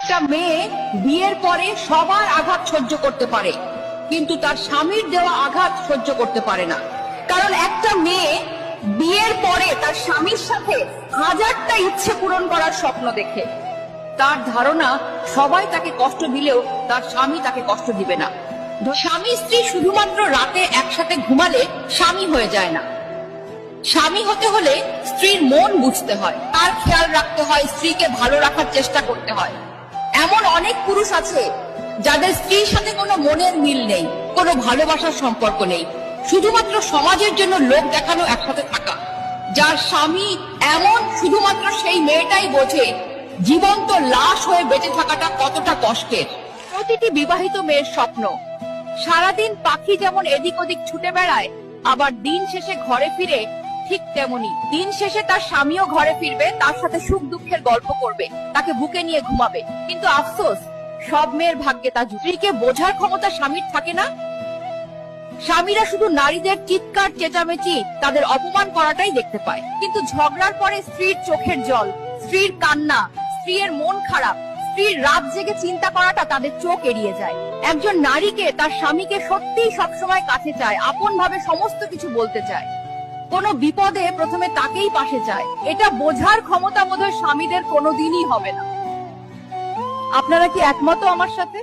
একটা মেয়ে বিয়ের পরে সবার আঘাত সহ্য করতে পারে, কিন্তু তার স্বামীর দেওয়া আঘাত সহ্য করতে পারে না। কারণ একটা মেয়ে বিয়ের পরে তার স্বামীর সাথে হাজারটা ইচ্ছে পূরণ করার স্বপ্ন দেখে। তার ধারণা সবাই তাকে কষ্ট দিলেও তার স্বামী তাকে কষ্ট দিবে না। স্বামী স্ত্রী শুধুমাত্র রাতে একসাথে ঘুমালে স্বামী হয়ে যায় না। স্বামী হতে হলে স্ত্রীর মন বুঝতে হয়, তার খেয়াল রাখতে হয়, স্ত্রীকে ভালো রাখার চেষ্টা করতে হয়। এমন অনেক পুরুষ আছে যাদের স্ত্রীর সাথে কোনো মনের মিল নেই, কোনো ভালোবাসার সম্পর্ক নেই, শুধুমাত্র সমাজের জন্য লোক দেখানো একসাথে থাকা। যার স্বামী এমন, শুধুমাত্র সেই মেয়েটাই বোঝে জীবন্ত লাশ হয়ে বেঁচে থাকাটা কতটা কষ্টের। প্রতিটি বিবাহিত মেয়ের স্বপ্ন, সারাদিন পাখি যেমন এদিক ওদিক ছুটে বেড়ায়, আবার দিন শেষে ঘরে ফিরে ঠিক তেমনি দিন শেষে তার স্বামীও ঘরে ফিরবে, তার সাথে সুখ দুঃখের গল্প করবে, তাকে বুকে নিয়ে ঘুমাবে। কিন্তু আফসোস, সব মেয়ের ভাগ্যে তা স্ত্রীকে বোঝার ক্ষমতা স্বামীর থাকে না। স্বামীরা শুধু নারীদের চিৎকার চেঁচামেচি, তাদের অপমান করাটাই দেখতে পায়। কিন্তু ঝগড়ার পরে স্ত্রীর চোখের জল, স্ত্রীর কান্না, স্ত্রীর মন খারাপ, স্ত্রীর রাত জেগে চিন্তা করাটা তাদের চোখ এড়িয়ে যায়। একজন নারীকে তার স্বামীকে সত্যিই সবসময় কাছে চায়, আপন ভাবে সমস্ত কিছু বলতে চায়, কোনো বিপদে প্রথমে তাকেই পাশে চায়। এটা বোঝার ক্ষমতা বোধহয় স্বামীদের কোনোদিনই হবে না। আপনারা কি একমত আমার সাথে?